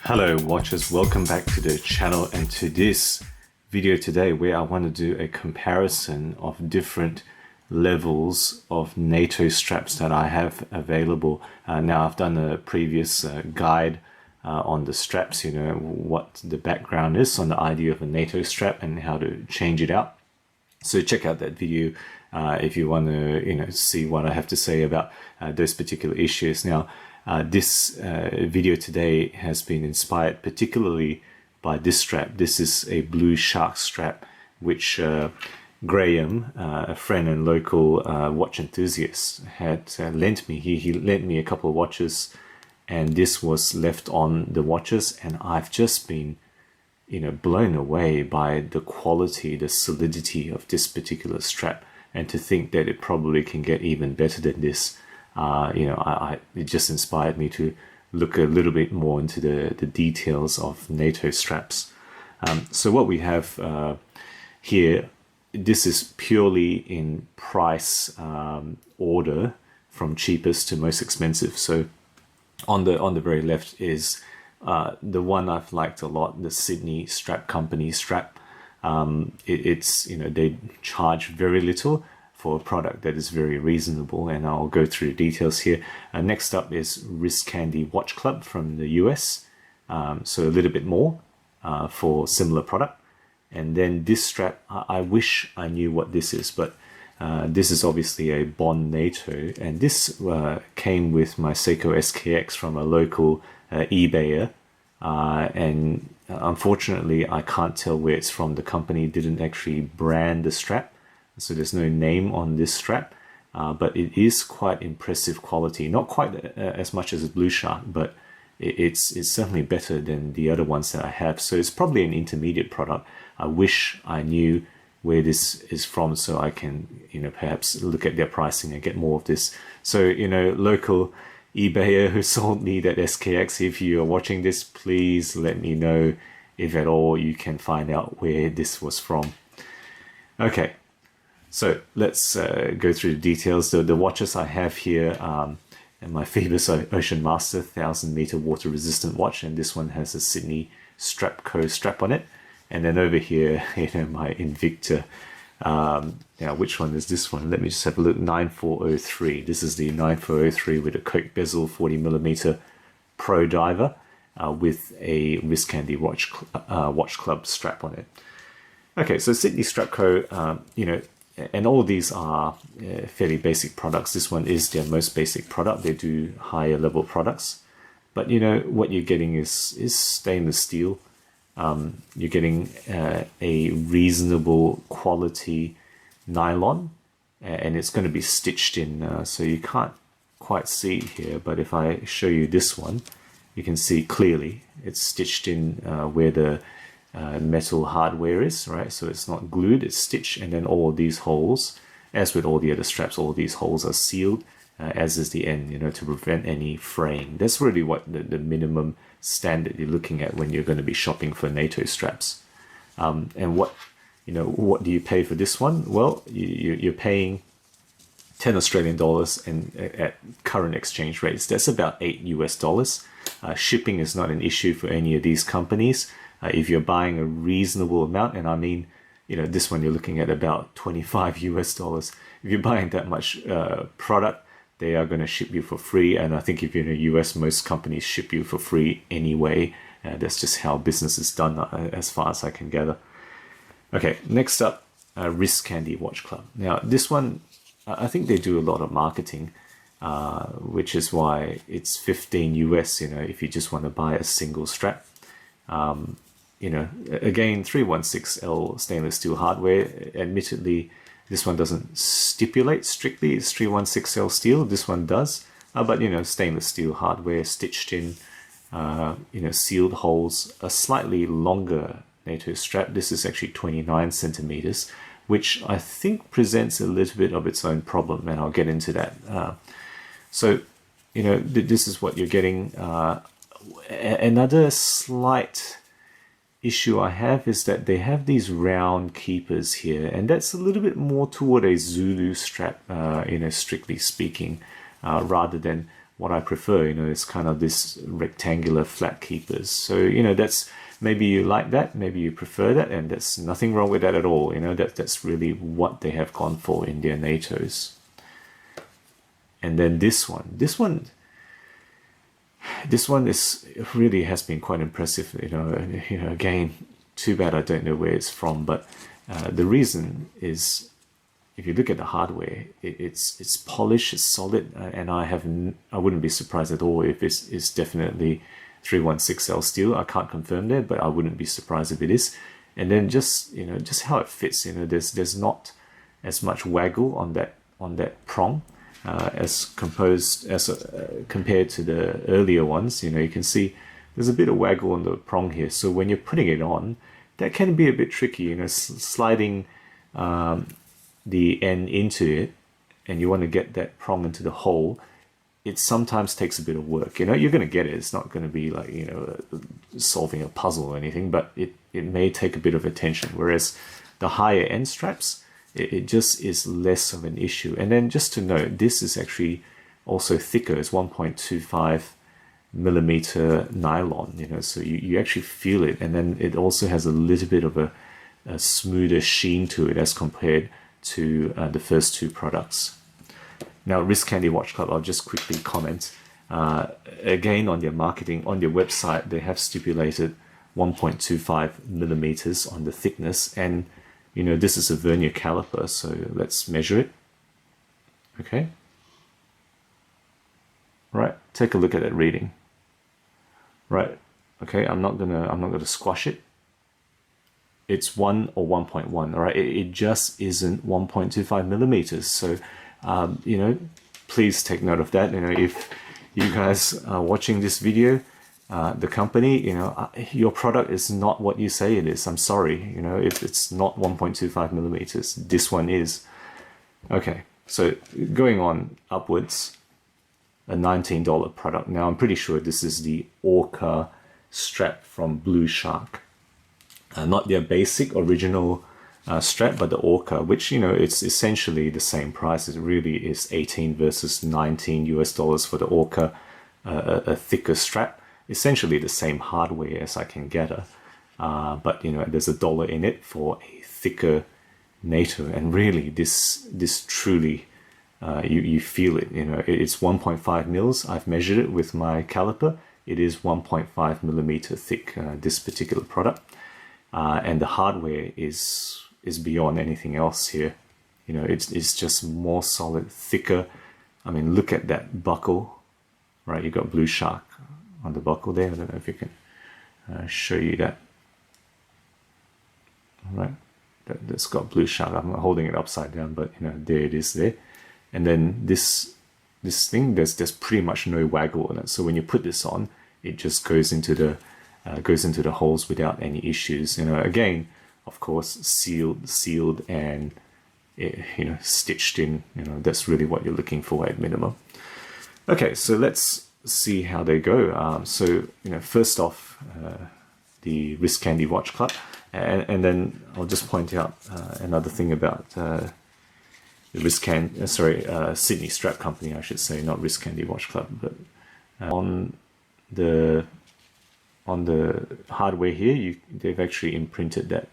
Hello watchers, welcome back to the channel and to this video today where I want to do a comparison of different levels of NATO straps that I have available. Now I've done a previous guide on the straps, you know, what the background is on the idea of a NATO strap and how to change it out. So check out that video if you want to, see what I have to say about those particular issues. Now, this video today has been inspired particularly by this strap. This is a Blu Shark strap, which Graham, a friend and local watch enthusiast, had lent me. He lent me a couple of watches, and this was left on the watches, and I've just been blown away by the quality, the solidity of this particular strap, and to think that it probably can get even better than this. It just inspired me to look a little bit more into the details of NATO straps. So what we have here, this is purely in price order from cheapest to most expensive. So on the very left is the one I've liked a lot, the Sydney Strap Company strap. They charge very little for a product that is very reasonable, and I'll go through the details here. Next up is Wrist Candy Watch Club from the US, so a little bit more for similar product. And then this strap, I wish I knew what this is, but this is obviously a Bond NATO, and this came with my Seiko SKX from a local eBayer, and unfortunately I can't tell where it's from. The company didn't actually brand the strap, so there's no name on this strap, but it is quite impressive quality. Not quite as much as a Blu Shark, but it's certainly better than the other ones that I have. So it's probably an intermediate product. I wish I knew where this is from so I can, perhaps look at their pricing and get more of this. So, local eBayer who sold me that SKX, if you are watching this, please let me know if at all you can find out where this was from. Okay. So let's go through the details. The watches I have here, and my Phoebus Ocean Master 1000-meter water resistant watch, and this one has a Sydney Strap Co strap on it. And then over here, my Invicta. Now, which one is this one? Let me just have a look. 9403. This is the 9403 with a Coke bezel 40mm Pro Diver with a Wrist Candy Watch Club strap on it. Okay, so Sydney Strap Co. And all these are fairly basic products. This one is their most basic product. They do higher level products. But what you're getting is stainless steel. You're getting a reasonable quality nylon, and it's going to be stitched in, so you can't quite see it here, but if I show you this one, you can see clearly it's stitched in where the metal hardware is, right? So it's not glued, it's stitched, and then all of these holes, as with all the other straps, all these holes are sealed, as is the end, to prevent any fraying. That's really what the minimum standard you're looking at when you're going to be shopping for NATO straps. And what do you pay for this one? Well, you're paying 10 Australian dollars, and at current exchange rates, that's about $8 US. Shipping is not an issue for any of these companies. If you're buying a reasonable amount, and I mean, this one you're looking at about $25 US. If you're buying that much product, they are going to ship you for free. And I think if you're in the US, most companies ship you for free anyway. That's just how business is done, as far as I can gather. Okay, next up, Wrist Candy Watch Club. Now, this one, I think they do a lot of marketing, which is why it's 15 US, if you just want to buy a single strap. Again, 316L stainless steel hardware. Admittedly, this one doesn't stipulate strictly it's 316L steel. This one does, but stainless steel hardware stitched in, sealed holes. A slightly longer NATO strap. This is actually 29 centimeters, which I think presents a little bit of its own problem, and I'll get into that. So, this is what you're getting. Another slight issue I have is that they have these round keepers here, and that's a little bit more toward a Zulu strap, strictly speaking, rather than what I prefer, is kind of this rectangular flat keepers. So, that's, maybe you like that, maybe you prefer that, and there's nothing wrong with that at all. That's really what they have gone for in their NATOs. And then this one is really has been quite impressive. Again, too bad I don't know where it's from, but the reason is, if you look at the hardware, it's polished, it's solid, and I wouldn't be surprised at all if it's definitely 316L steel. I can't confirm that, but I wouldn't be surprised if it is. And then just how it fits. There's not as much waggle on that prong as compared to the earlier ones. You can see there's a bit of waggle on the prong here. So when you're putting it on, that can be a bit tricky. Sliding the end into it, and you want to get that prong into the hole. It sometimes takes a bit of work. You're going to get it. It's not going to be like, solving a puzzle or anything, but it may take a bit of attention. Whereas the higher end straps, it just is less of an issue. And then just to note, this is actually also thicker. It's 1.25 millimeter nylon, so you actually feel it. And then it also has a little bit of a smoother sheen to it as compared to the first two products. Now, Wrist Candy Watch Club, I'll just quickly comment. Again, on their marketing, on their website, they have stipulated 1.25 millimeters on the thickness. And, this is a vernier caliper, so let's measure it. Okay. Right, take a look at that reading. Right, okay, I'm not gonna squash it. It's 1 or 1.1, all right? It just isn't 1.25 millimeters. So, please take note of that. If you guys are watching this video, the company, your product is not what you say it is. I'm sorry, if it's not 1.25 millimeters, this one is. Okay, so going on upwards, a $19 product. Now, I'm pretty sure this is the Orca strap from Blu Shark. Not their basic original strap, but the Orca, which, it's essentially the same price. It really is 18 versus 19 US dollars for the Orca, a thicker strap. Essentially the same hardware as I can get her. But, there's $1 in it for a thicker NATO. And really, this truly, you feel it. It's 1.5 mils. I've measured it with my caliper. It is 1.5 millimeter thick, this particular product. And the hardware is beyond anything else here. It's just more solid, thicker. I mean, look at that buckle, right? You got Blu Shark on the buckle there. I don't know if you can show you that. All right, that's got Blu Shark. I'm holding it upside down, but there it is there. And then this thing, there's pretty much no waggle on it. So when you put this on, it just goes into the holes without any issues. Again, of course, sealed and stitched in. That's really what you're looking for at minimum. Okay, so let's see how they go. So first off, the Wrist Candy Watch Club, and then I'll just point out another thing about the Sydney Strap Company, I should say, not Wrist Candy Watch Club, but on the hardware here, they've actually imprinted that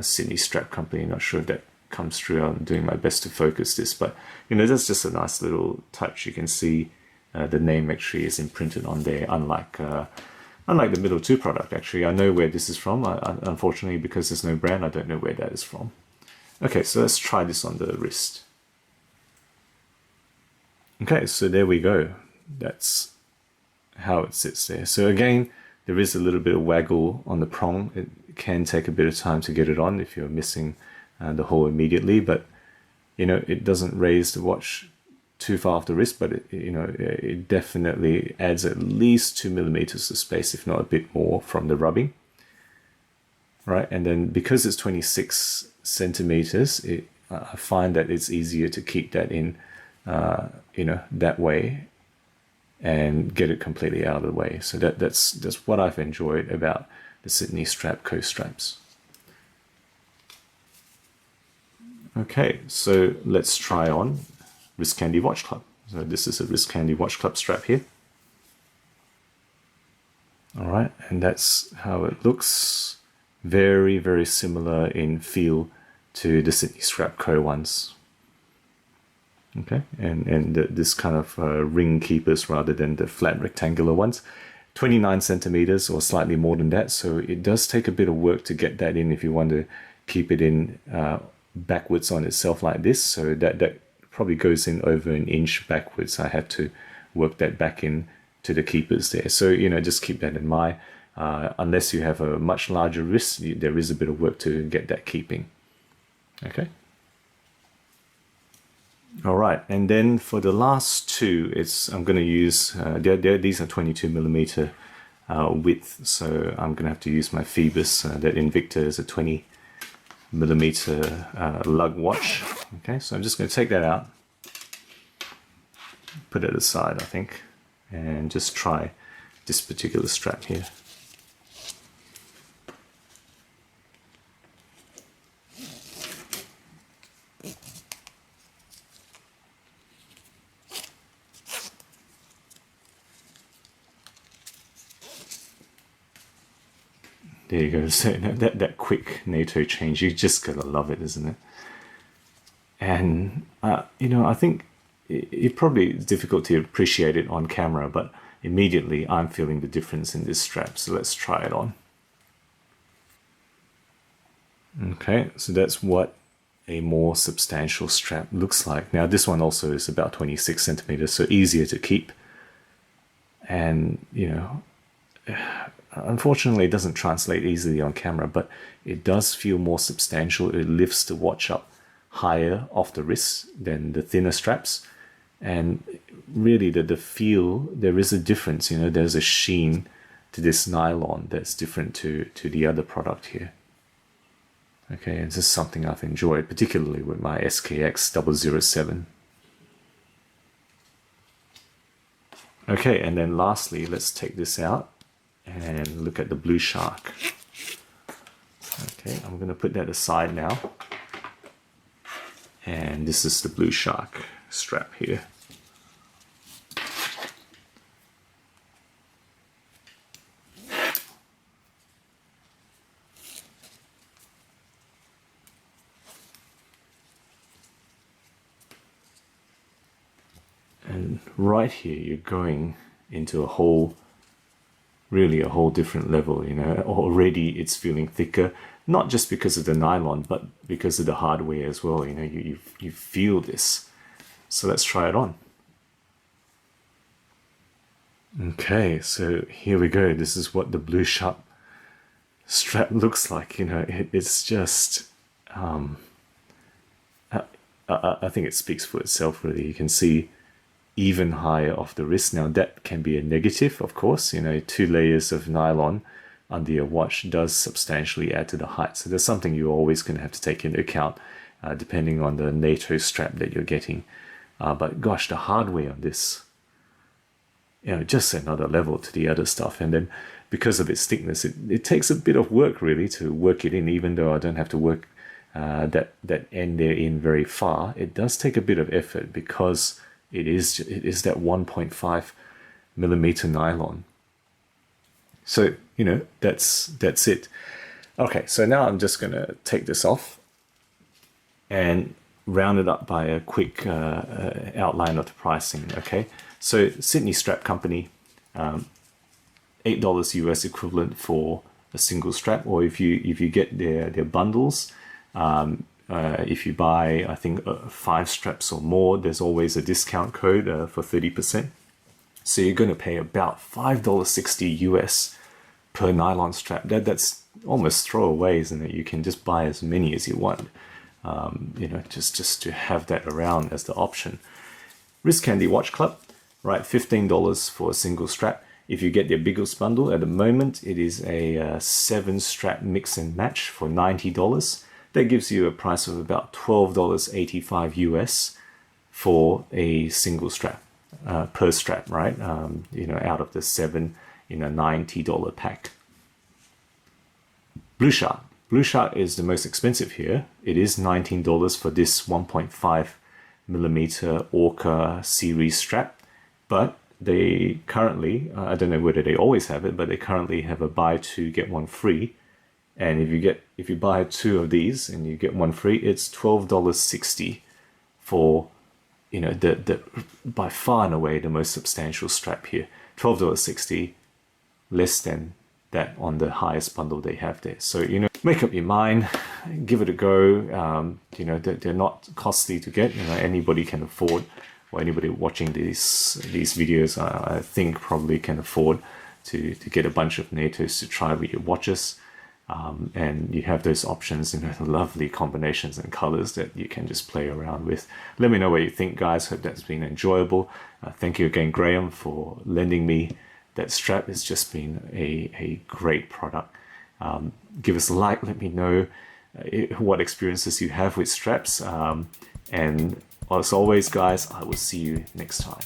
Sydney Strap Company. Not sure if that comes through. I'm doing my best to focus this, but that's just a nice little touch. You can see the name actually is imprinted on there, unlike the middle two product. Actually, I know where this is from. Unfortunately, because there's no brand, I don't know where that is from. Okay, so let's try this on the wrist. Okay, so there we go. That's how it sits there. So again, there is a little bit of waggle on the prong. It can take a bit of time to get it on if you're missing the hole immediately, but it doesn't raise the watch too far off the wrist, but it definitely adds at least 2 millimeters of space, if not a bit more, from the rubbing. Right, and then because it's 26 centimeters, I find that it's easier to keep that in, that way, and get it completely out of the way. So that's what I've enjoyed about the Sydney Strap Coast straps. Okay, so let's try on Wrist Candy Watch Club. So this is a Wrist Candy Watch Club strap here. All right, and that's how it looks. Very, very similar in feel to the Sydney Strap Co ones. Okay, and this kind of ring keepers rather than the flat rectangular ones. 29 centimeters or slightly more than that, so it does take a bit of work to get that in if you want to keep it in backwards on itself like this. So that probably goes in over an inch backwards. I have to work that back in to the keepers there. So, you know, just keep that in mind. Unless you have a much larger wrist, there is a bit of work to get that keeping. Okay. All right, and then for the last two, I'm going to use, these are 22 millimeter width, so I'm going to have to use my Phoebus. That Invicta is a 20 millimeter lug watch. Okay, so I'm just going to take that out, put it aside, I think, and just try this particular strap here. There you go. So that quick NATO change, you just gotta love it, isn't it? And you know, I think it probably is difficult to appreciate it on camera, but immediately I'm feeling the difference in this strap. So let's try it on. Okay, so that's what a more substantial strap looks like. Now this one also is about 26 centimeters, so easier to keep. And you know, unfortunately, it doesn't translate easily on camera, but it does feel more substantial. It lifts the watch up higher off the wrist than the thinner straps. And really, the feel, there is a difference. You know, there's a sheen to this nylon that's different to the other product here. Okay, and this is something I've enjoyed, particularly with my SKX 007. Okay, and then lastly, let's take this out and look at the Blu Shark. Okay, I'm going to put that aside now. And this is the Blu Shark strap here. And right here, you're going into really a whole different level, you know. Already it's feeling thicker, not just because of the nylon, but because of the hardware as well. You know, you feel this. So let's try it on. Okay, so here we go. This is what the Blu Shark strap looks like. You know, it's just, I think it speaks for itself, really. You can see even higher off the wrist. Now that can be a negative, of course. You know, 2 layers of nylon under your watch does substantially add to the height. So there's something you're always going to have to take into account, depending on the NATO strap that you're getting. But gosh, the hardware on this, you know, just another level to the other stuff. And then because of its thickness, it takes a bit of work really to work it in, even though I don't have to work that end there in very far. It does take a bit of effort because it is that 1.5 millimeter nylon. So, you know, that's it. Okay, so now I'm just going to take this off and round it up by a quick outline of the pricing. Okay, so Sydney Strap Company, $8 US equivalent for a single strap, or if you get their bundles, if you buy, I think, 5 straps or more, there's always a discount code for 30%. So you're going to pay about $5.60 US per nylon strap. That's almost throwaway, isn't it? You can just buy as many as you want. You know, just to have that around as the option. Wrist Candy Watch Club, right? $15 for a single strap. If you get their biggest bundle, at the moment, it is a 7-strap mix and match for $90. That gives you a price of about $12.85 US for a single strap, per strap, right? You know, out of the 7 in a $90 pack. Blu Shark. Blu Shark is the most expensive here. It is $19 for this 1.5 millimeter Orca series strap, but they currently, I don't know whether they always have it, but they currently have a buy two get one free. And if you buy two of these and you get one free, it's $12.60 for, you know, the by far and away the most substantial strap here. $12.60, less than that on the highest bundle they have there. So, you know, make up your mind, give it a go. You know, they're not costly to get. You know, anybody can afford, or anybody watching these videos, I think probably can afford to get a bunch of NATOs to try with your watches. And you have those options, you know, lovely combinations and colors that you can just play around with. Let me know what you think, guys. Hope that's been enjoyable. Thank you again, Graham, for lending me that strap. It's just been a great product. Give us a like. Let me know what experiences you have with straps. And as always, guys, I will see you next time.